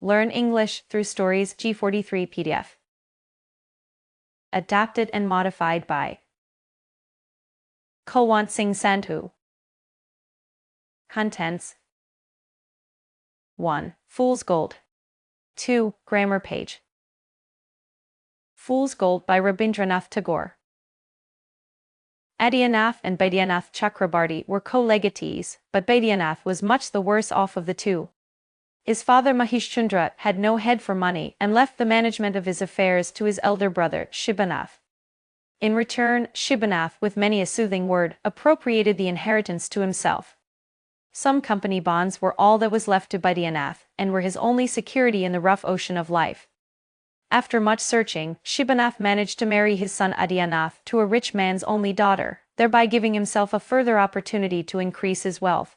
Learn English through stories. G43 PDF. Adapted and modified by Kulwant Singh Sandhu. Contents: 1. Fool's Gold. 2. Grammar page. Fool's Gold by Rabindranath Tagore. Adityanath and Baidyanath Chakrabarti were co-legatees, but Baidyanath was much the worse off of the two. His father Mahishchandra had no head for money and left the management of his affairs to his elder brother Shibanath. In return, Shibanath, with many a soothing word, appropriated the inheritance to himself. Some company bonds were all that was left to Baidyanath, and were his only security in the rough ocean of life. After much searching, Shibanath managed to marry his son Adityanath to a rich man's only daughter, thereby giving himself a further opportunity to increase his wealth.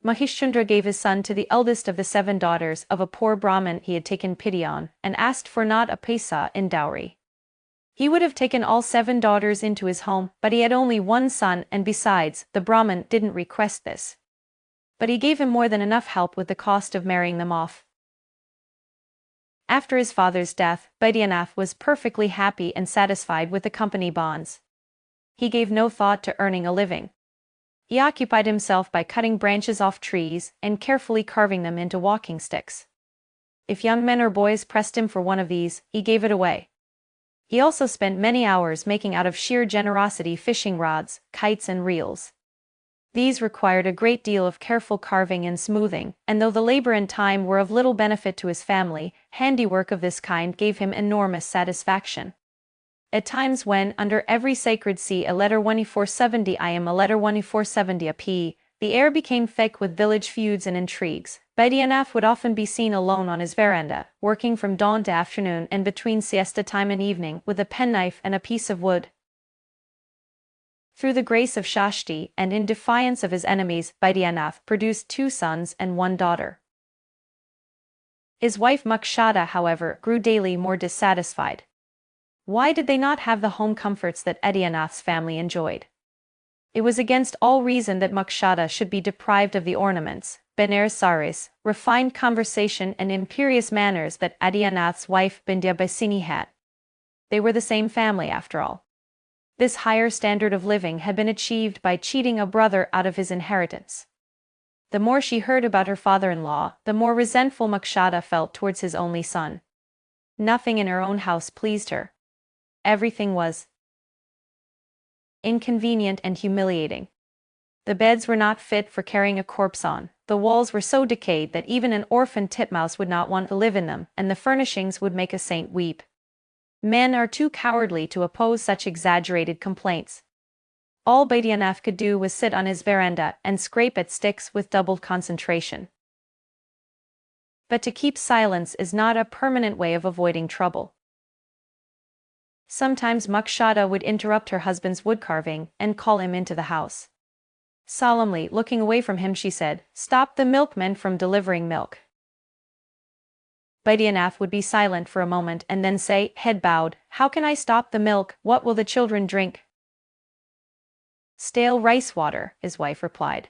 Mahishchandra gave his son to the eldest of the 7 daughters of a poor Brahmin he had taken pity on, and asked for not a paisa in dowry. He would have taken all 7 daughters into his home, but he had only one son, and besides, the Brahmin didn't request this. But he gave him more than enough help with the cost of marrying them off. After his father's death, Baidyanath was perfectly happy and satisfied with the company bonds. He gave no thought to earning a living. He occupied himself by cutting branches off trees and carefully carving them into walking sticks. If young men or boys pressed him for one of these, he gave it away. He also spent many hours making out of sheer generosity fishing rods, kites and reels. These required a great deal of careful carving and smoothing, and though the labor and time were of little benefit to his family, handiwork of this kind gave him enormous satisfaction. At times when, under every sacred sea a letter 2470 im a letter 2470 a p, the air became thick with village feuds and intrigues, Baidyanath would often be seen alone on his veranda, working from dawn to afternoon and between siesta time and evening, with a penknife and a piece of wood. Through the grace of Shashti, and in defiance of his enemies, Baidyanath produced 2 sons and 1 daughter. His wife Mukshada, however, grew daily more dissatisfied. Why did they not have the home comforts that Adityanath's family enjoyed? It was against all reason that Mukshada should be deprived of the ornaments, Benares saris, refined conversation and imperious manners that Adityanath's wife Bindyabhasini had. They were the same family after all. This higher standard of living had been achieved by cheating a brother out of his inheritance. The more she heard about her father-in-law, the more resentful Mukshada felt towards his only son. Nothing in her own house pleased her. Everything was inconvenient and humiliating. The beds were not fit for carrying a corpse on, the walls were so decayed that even an orphan titmouse would not want to live in them, and the furnishings would make a saint weep. Men are too cowardly to oppose such exaggerated complaints. All Baidyanath could do was sit on his veranda and scrape at sticks with doubled concentration. But to keep silence is not a permanent way of avoiding trouble. Sometimes Mukshada would interrupt her husband's woodcarving and call him into the house. Solemnly looking away from him, she said, "Stop the milkmen from delivering milk." Baidyanath would be silent for a moment and then say, head bowed, "How can I stop the milk? What will the children drink?" "Stale rice water," his wife replied.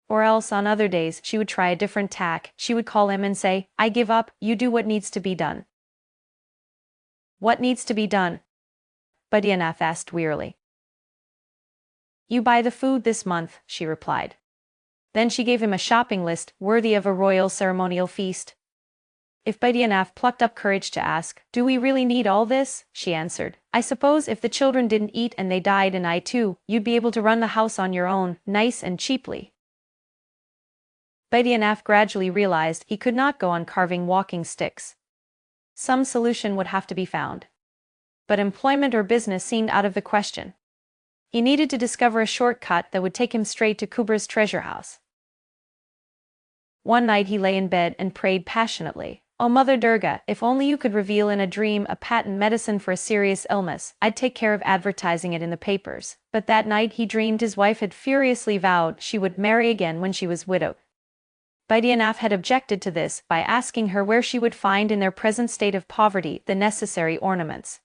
Or else on other days she would try a different tack. She would call him and say, "I give up, you do what needs to be done." "What needs to be done?" Baidyanath asked wearily. "You buy the food this month," she replied. Then she gave him a shopping list worthy of a royal ceremonial feast. If Baidyanath plucked up courage to ask, "Do we really need all this?" she answered, "I suppose if the children didn't eat and they died and I too, you'd be able to run the house on your own, nice and cheaply." Baidyanath gradually realized he could not go on carving walking sticks. Some solution would have to be found. But employment or business seemed out of the question. He needed to discover a shortcut that would take him straight to Kubra's treasure house. One night he lay in bed and prayed passionately, "O Mother Durga, if only you could reveal in a dream a patent medicine for a serious illness, I'd take care of advertising it in the papers." But that night he dreamed his wife had furiously vowed she would marry again when she was widowed. Baidyanath had objected to this by asking her where she would find in their present state of poverty the necessary ornaments.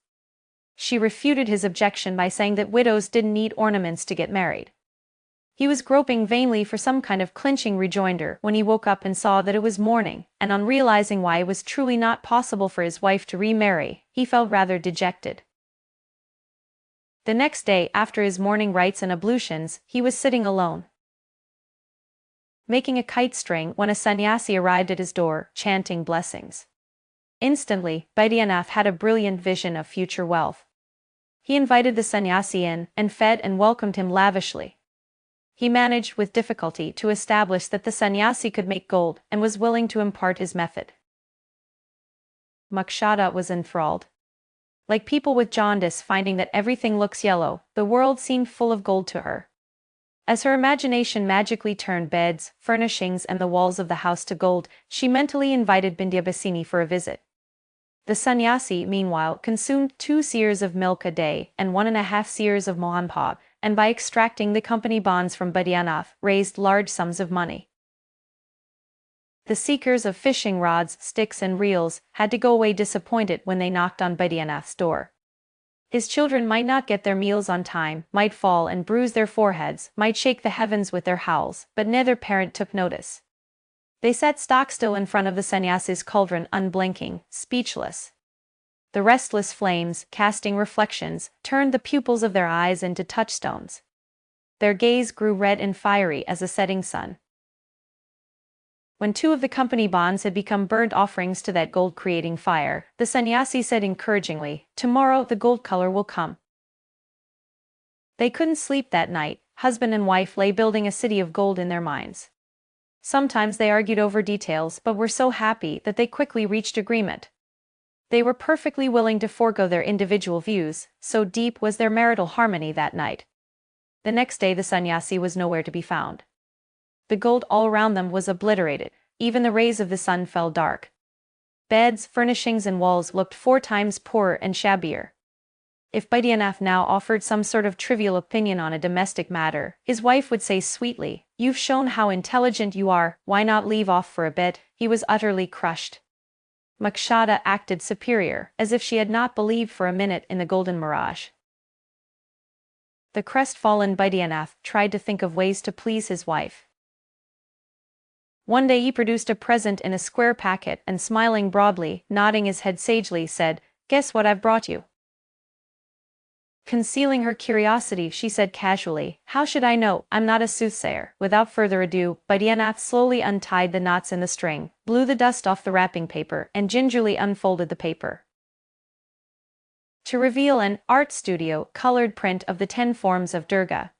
She refuted his objection by saying that widows didn't need ornaments to get married. He was groping vainly for some kind of clinching rejoinder when he woke up and saw that it was morning, and on realizing why it was truly not possible for his wife to remarry, he felt rather dejected. The next day, after his morning rites and ablutions, he was sitting alone, making a kite string, when a sannyasi arrived at his door, chanting blessings. Instantly, Baidyanath had a brilliant vision of future wealth. He invited the sannyasi in, and fed and welcomed him lavishly. He managed with difficulty to establish that the sannyasi could make gold, and was willing to impart his method. Mokshada was enthralled. Like people with jaundice finding that everything looks yellow, the world seemed full of gold to her. As her imagination magically turned beds, furnishings and the walls of the house to gold, she mentally invited Bindyabhasini for a visit. The sannyasi, meanwhile, consumed 2 seers of milk a day and 1.5 seers of mohanbhav, and by extracting the company bonds from Baidyanath, raised large sums of money. The seekers of fishing rods, sticks and reels had to go away disappointed when they knocked on Baidyanath's door. His children might not get their meals on time, might fall and bruise their foreheads, might shake the heavens with their howls, but neither parent took notice. They sat stock-still in front of the sannyasi's cauldron, unblinking, speechless. The restless flames, casting reflections, turned the pupils of their eyes into touchstones. Their gaze grew red and fiery as a setting sun. When 2 of the company bonds had become burnt offerings to that gold-creating fire, the sannyasi said encouragingly, "Tomorrow the gold color will come." They couldn't sleep that night. Husband and wife lay building a city of gold in their minds. Sometimes they argued over details, but were so happy that they quickly reached agreement. They were perfectly willing to forego their individual views, so deep was their marital harmony that night. The next day the sannyasi was nowhere to be found. The gold all around them was obliterated, even the rays of the sun fell dark. Beds, furnishings and walls looked 4 times poorer and shabbier. If Baidyanath now offered some sort of trivial opinion on a domestic matter, his wife would say sweetly, "You've shown how intelligent you are, why not leave off for a bit?" He was utterly crushed. Mokshada acted superior, as if she had not believed for a minute in the golden mirage. The crestfallen Baidyanath tried to think of ways to please his wife. One day he produced a present in a square packet and, smiling broadly, nodding his head sagely, said, "Guess what I've brought you." Concealing her curiosity, she said casually, "How should I know? I'm not a soothsayer." Without further ado, Baidyanath slowly untied the knots in the string, blew the dust off the wrapping paper, and gingerly unfolded the paper, to reveal an art studio colored print of the 10 forms of Durga.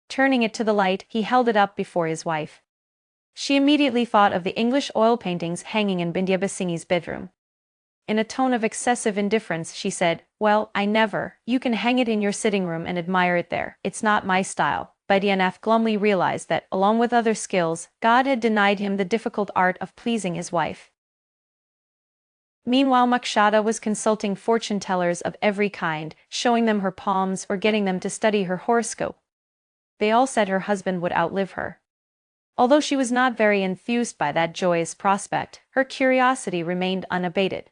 Turning it to the light, he held it up before his wife. She immediately thought of the English oil paintings hanging in Bindyabhasini's bedroom. In a tone of excessive indifference, she said, "Well, I never. You can hang it in your sitting room and admire it there. It's not my style." Baidyanath glumly realized that, along with other skills, God had denied him the difficult art of pleasing his wife. Meanwhile, Mokshada was consulting fortune-tellers of every kind, showing them her palms or getting them to study her horoscope. They all said her husband would outlive her. Although she was not very enthused by that joyous prospect, her curiosity remained unabated.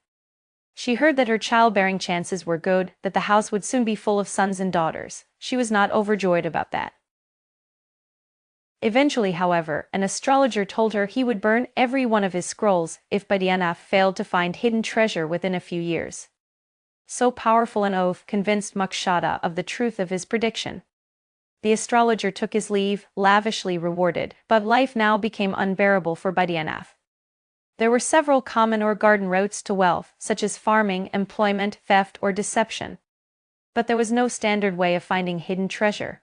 She heard that her childbearing chances were good, that the house would soon be full of sons and daughters. She was not overjoyed about that. Eventually, however, an astrologer told her he would burn every one of his scrolls if Baidyanath failed to find hidden treasure within a few years. So powerful an oath convinced Mokshada of the truth of his prediction. The astrologer took his leave, lavishly rewarded, but life now became unbearable for Baidyanath. There were several common or garden routes to wealth, such as farming, employment, theft, or deception. But there was no standard way of finding hidden treasure.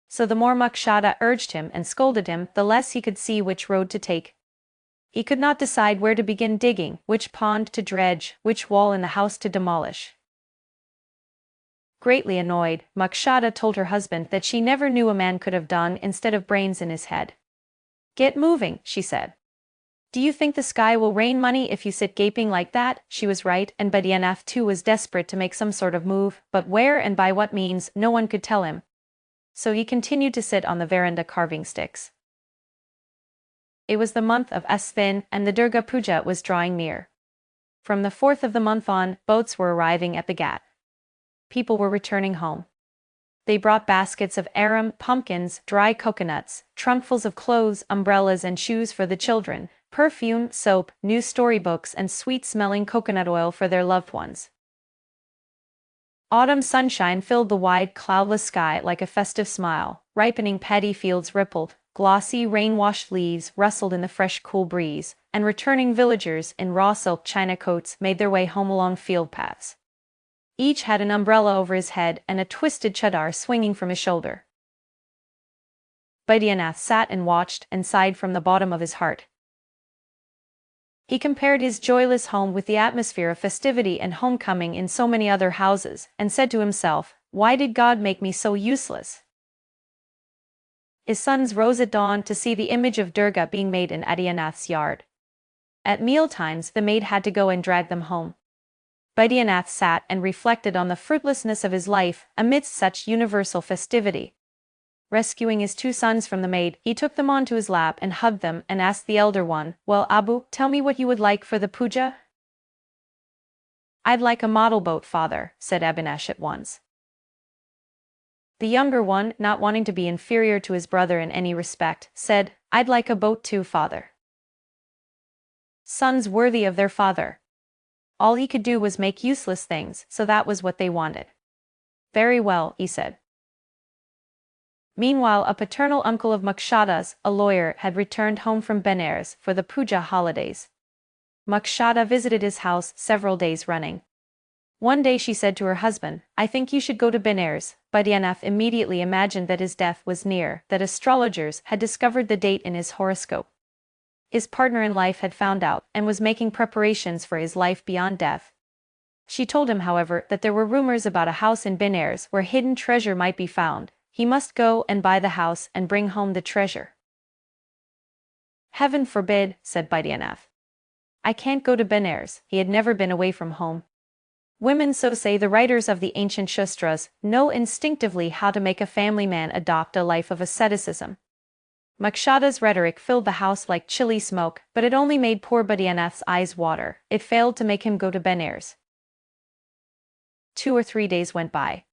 So the more Mokshada urged him and scolded him, the less he could see which road to take. He could not decide where to begin digging, which pond to dredge, which wall in the house to demolish. Greatly annoyed, Mokshada told her husband that she never knew a man could have dung instead of brains in his head. "Get moving," she said. "Do you think the sky will rain money if you sit gaping like that?" She was right, and Baidyanath too was desperate to make some sort of move, but where and by what means, no one could tell him. So he continued to sit on the veranda carving sticks. It was the month of Asvin, and the Durga Puja was drawing near. From the 4th of the month on, boats were arriving at the ghat. People were returning home. They brought baskets of arum, pumpkins, dry coconuts, trunkfuls of clothes, umbrellas and shoes for the children, perfume, soap, new storybooks and sweet-smelling coconut oil for their loved ones. Autumn sunshine filled the wide, cloudless sky like a festive smile. Ripening paddy fields rippled, glossy rain-washed leaves rustled in the fresh cool breeze, and returning villagers in raw silk china coats made their way home along field paths. Each had an umbrella over his head and a twisted chadar swinging from his shoulder. Baidyanath sat and watched and sighed from the bottom of his heart. He compared his joyless home with the atmosphere of festivity and homecoming in so many other houses, and said to himself, "Why did God make me so useless?" His sons rose at dawn to see the image of Durga being made in Baidyanath's yard. At mealtimes the maid had to go and drag them home. Baidyanath sat and reflected on the fruitlessness of his life amidst such universal festivity. Rescuing his two sons from the maid, he took them onto his lap and hugged them and asked the elder one, "Well, Abu, tell me what you would like for the puja?" "I'd like a model boat, father," said Abinash at once. The younger one, not wanting to be inferior to his brother in any respect, said, "I'd like a boat too, father." Sons worthy of their father. All he could do was make useless things, so that was what they wanted. "Very well," he said. Meanwhile, a paternal uncle of Mukshada's, a lawyer, had returned home from Benares for the puja holidays. Mukshada visited his house several days running. One day she said to her husband, "I think you should go to Benares." Baidyanath immediately imagined that his death was near, that astrologers had discovered the date in his horoscope. His partner in life had found out, and was making preparations for his life beyond death. She told him, however, that there were rumors about a house in Benares where hidden treasure might be found. He must go and buy the house and bring home the treasure. "Heaven forbid," said Baidyanath. "I can't go to Benares." He had never been away from home. Women, so say the writers of the ancient Shastras, know instinctively how to make a family man adopt a life of asceticism. Mukshada's rhetoric filled the house like chilly smoke, but it only made poor Baidyanath's eyes water. It failed to make him go to Benares. 2 or 3 days went by.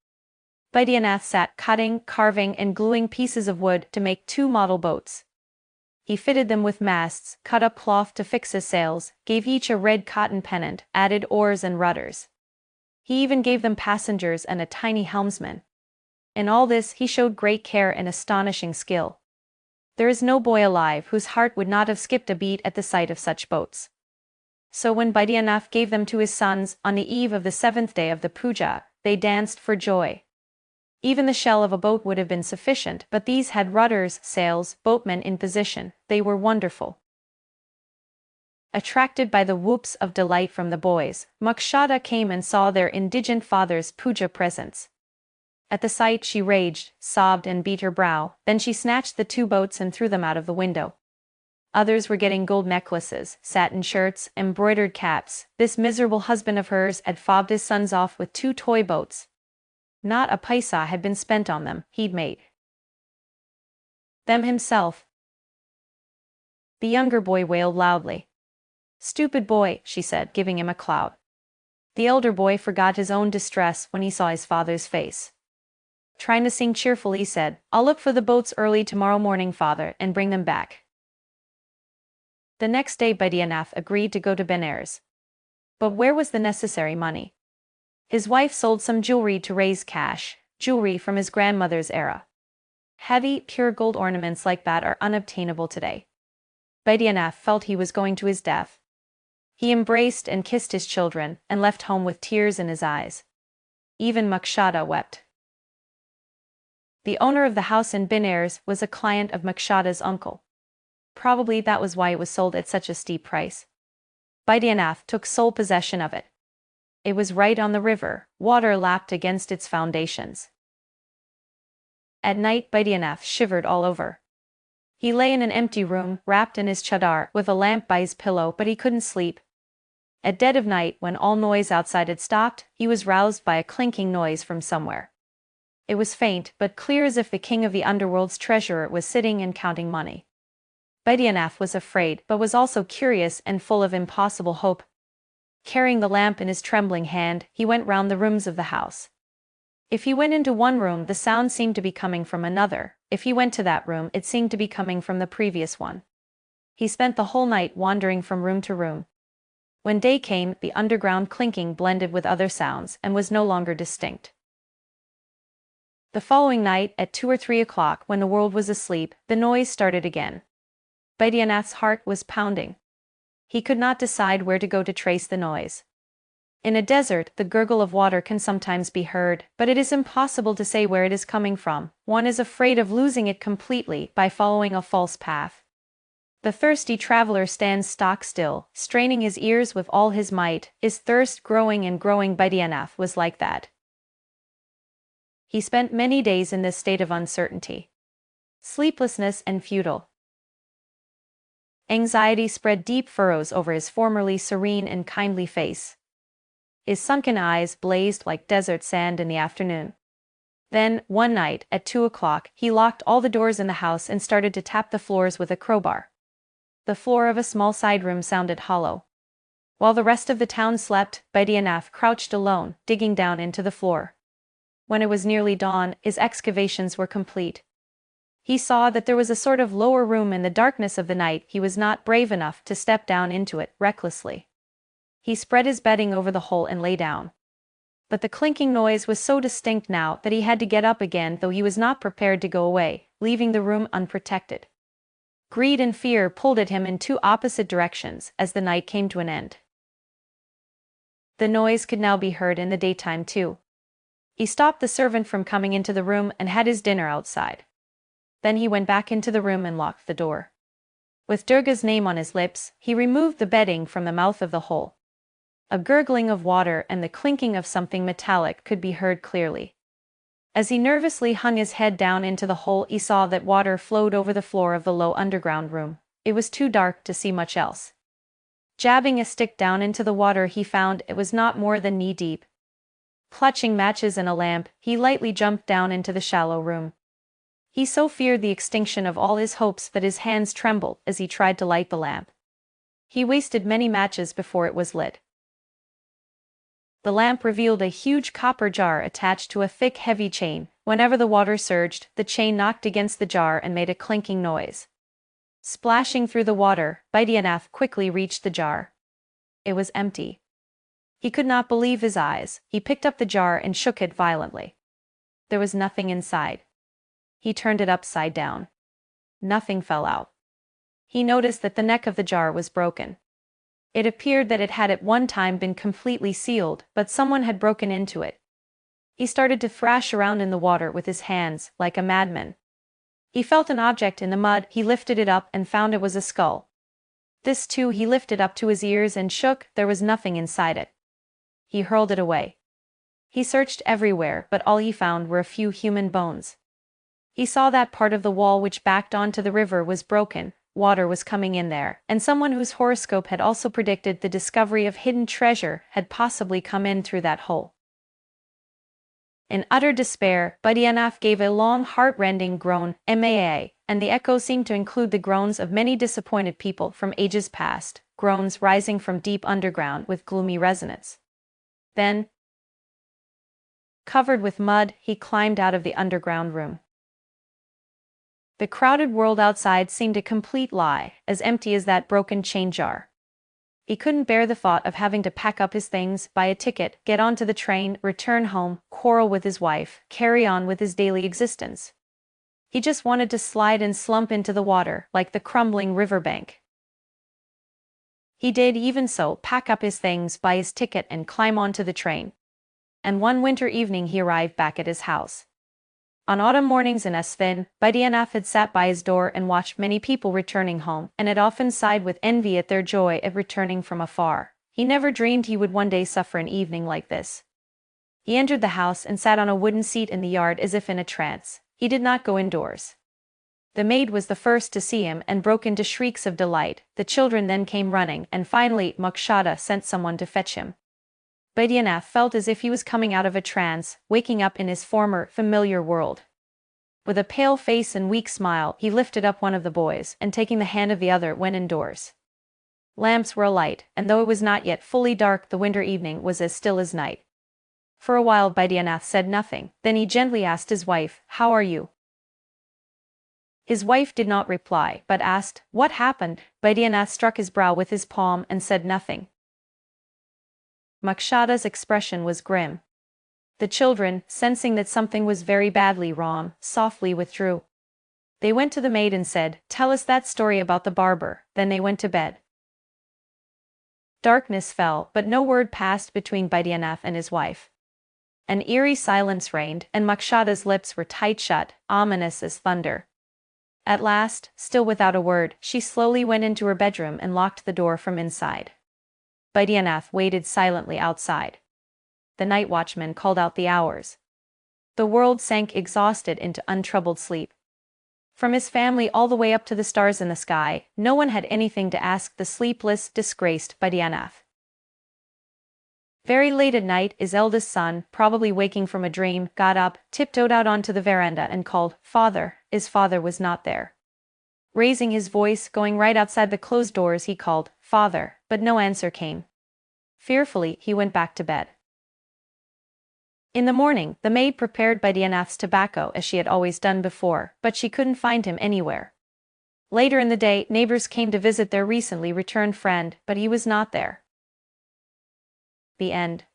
Baidyanath sat cutting, carving, and gluing pieces of wood to make 2 model boats. He fitted them with masts, cut up cloth to fix as sails, gave each a red cotton pennant, added oars and rudders. He even gave them passengers and a tiny helmsman. In all this he showed great care and astonishing skill. There is no boy alive whose heart would not have skipped a beat at the sight of such boats. So when Baidyanath gave them to his sons on the eve of the 7th day of the puja, they danced for joy. Even the shell of a boat would have been sufficient, but these had rudders, sails, boatmen in position. They were wonderful. Attracted by the whoops of delight from the boys, Mukshada came and saw their indigent father's puja presents. At the sight she raged, sobbed and beat her brow, then she snatched the 2 boats and threw them out of the window. Others were getting gold necklaces, satin shirts, embroidered caps. This miserable husband of hers had fobbed his sons off with 2 toy boats. Not a paisa had been spent on them. He'd made them himself. The younger boy wailed loudly. "Stupid boy," she said, giving him a clout. The elder boy forgot his own distress when he saw his father's face. Trying to sing cheerfully, he said, "I'll look for the boats early tomorrow morning, father, and bring them back." The next day Baidyanath agreed to go to Benares. But where was the necessary money? His wife sold some jewelry to raise cash, jewelry from his grandmother's era. Heavy, pure gold ornaments like that are unobtainable today. Baidyanath felt he was going to his death. He embraced and kissed his children, and left home with tears in his eyes. Even Mukshada wept. The owner of the house in Benares was a client of Mukshada's uncle. Probably that was why it was sold at such a steep price. Baidyanath took sole possession of it. It was right on the river, water lapped against its foundations. At night Baidyanath shivered all over. He lay in an empty room, wrapped in his chadar, with a lamp by his pillow, but he couldn't sleep. At dead of night, when all noise outside had stopped, he was roused by a clinking noise from somewhere. It was faint, but clear, as if the king of the underworld's treasurer was sitting and counting money. Baidyanath was afraid, but was also curious and full of impossible hope. Carrying the lamp in his trembling hand, he went round the rooms of the house. If he went into one room, the sound seemed to be coming from another. If he went to that room, it seemed to be coming from the previous one. He spent the whole night wandering from room to room. When day came, the underground clinking blended with other sounds and was no longer distinct. The following night, at 2 or 3 o'clock, when the world was asleep, the noise started again. Baidyanath's heart was pounding. He could not decide where to go to trace the noise. In a desert, the gurgle of water can sometimes be heard, but it is impossible to say where it is coming from. One is afraid of losing it completely by following a false path. The thirsty traveler stands stock still, straining his ears with all his might, his thirst growing and growing. Baidyanath was like that. He spent many days in this state of uncertainty. Sleeplessness and futile anxiety spread deep furrows over his formerly serene and kindly face. His sunken eyes blazed like desert sand in the afternoon. Then, one night, at 2 o'clock, he locked all the doors in the house and started to tap the floors with a crowbar. The floor of a small side room sounded hollow. While the rest of the town slept, Baidyanath crouched alone, digging down into the floor. When it was nearly dawn, his excavations were complete. He saw that there was a sort of lower room in the darkness of the night. He was not brave enough to step down into it recklessly. He spread his bedding over the hole and lay down. But the clinking noise was so distinct now that he had to get up again, though he was not prepared to go away, leaving the room unprotected. Greed and fear pulled at him in two opposite directions as the night came to an end. The noise could now be heard in the daytime too. He stopped the servant from coming into the room and had his dinner outside. Then he went back into the room and locked the door. With Durga's name on his lips, he removed the bedding from the mouth of the hole. A gurgling of water and the clinking of something metallic could be heard clearly. As he nervously hung his head down into the hole, he saw that water flowed over the floor of the low underground room. It was too dark to see much else. Jabbing a stick down into the water, he found it was not more than knee-deep. Clutching matches and a lamp, he lightly jumped down into the shallow room. He so feared the extinction of all his hopes that his hands trembled as he tried to light the lamp. He wasted many matches before it was lit. The lamp revealed a huge copper jar attached to a thick, heavy chain. Whenever the water surged, the chain knocked against the jar and made a clinking noise. Splashing through the water, Baidyanath quickly reached the jar. It was empty. He could not believe his eyes. He picked up the jar and shook it violently. There was nothing inside. He turned it upside down. Nothing fell out. He noticed that the neck of the jar was broken. It appeared that it had at one time been completely sealed, but someone had broken into it. He started to thrash around in the water with his hands, like a madman. He felt an object in the mud. He lifted it up and found it was a skull. This too he lifted up to his ears and shook. There was nothing inside it. He hurled it away. He searched everywhere, but all he found were a few human bones. He saw that part of the wall which backed onto the river was broken. Water was coming in there, and someone whose horoscope had also predicted the discovery of hidden treasure had possibly come in through that hole. In utter despair, Baidyanath gave a long, heart-rending groan, "Maa," and the echo seemed to include the groans of many disappointed people from ages past, groans rising from deep underground with gloomy resonance. Then, covered with mud, he climbed out of the underground room. The crowded world outside seemed a complete lie, as empty as that broken chain jar. He couldn't bear the thought of having to pack up his things, buy a ticket, get onto the train, return home, quarrel with his wife, carry on with his daily existence. He just wanted to slide and slump into the water, like the crumbling riverbank. He did, even so, pack up his things, buy his ticket, and climb onto the train. And one winter evening he arrived back at his house. On autumn mornings in Asvin, Baidyanath had sat by his door and watched many people returning home, and had often sighed with envy at their joy at returning from afar. He never dreamed he would one day suffer an evening like this. He entered the house and sat on a wooden seat in the yard as if in a trance. He did not go indoors. The maid was the first to see him and broke into shrieks of delight. The children then came running, and finally Mokshada sent someone to fetch him. Baidyanath felt as if he was coming out of a trance, waking up in his former, familiar world. With a pale face and weak smile, he lifted up one of the boys, and taking the hand of the other, went indoors. Lamps were alight, and though it was not yet fully dark, the winter evening was as still as night. For a while Baidyanath said nothing, then he gently asked his wife, "How are you?" His wife did not reply, but asked, "What happened?" Baidyanath struck his brow with his palm and said nothing. Makshada's expression was grim. The children, sensing that something was very badly wrong, softly withdrew. They went to the maid and said, "Tell us that story about the barber," then they went to bed. Darkness fell, but no word passed between Baidyanath and his wife. An eerie silence reigned, and Makshada's lips were tight shut, ominous as thunder. At last, still without a word, she slowly went into her bedroom and locked the door from inside. Baidyanath waited silently outside. The night watchman called out the hours. The world sank exhausted into untroubled sleep. From his family all the way up to the stars in the sky, no one had anything to ask the sleepless, disgraced Baidyanath. Very late at night, his eldest son, probably waking from a dream, got up, tiptoed out onto the veranda and called, "Father." His father was not there. Raising his voice, going right outside the closed doors, he called, "Father," but no answer came. Fearfully, he went back to bed. In the morning, the maid prepared Baidyanath's tobacco as she had always done before, but she couldn't find him anywhere. Later in the day, neighbors came to visit their recently returned friend, but he was not there. The end.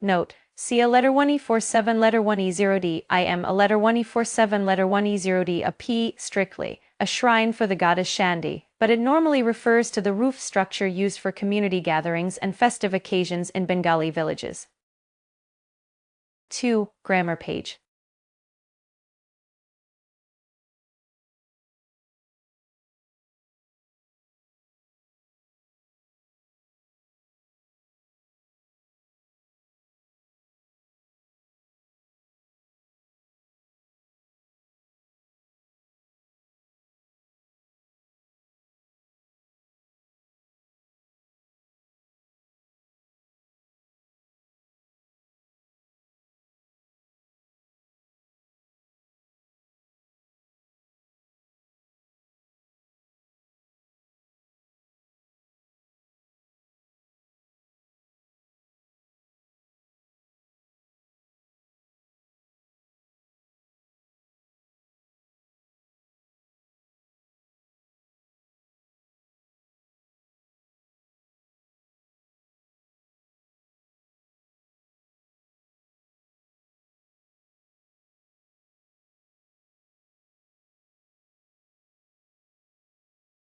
Note: see a letter 1E47 letter 1E0D. I am a letter 1E47 letter 1E0D. A P, strictly, a shrine for the goddess Shandi, but it normally refers to the roof structure used for community gatherings and festive occasions in Bengali villages. 2. Grammar page.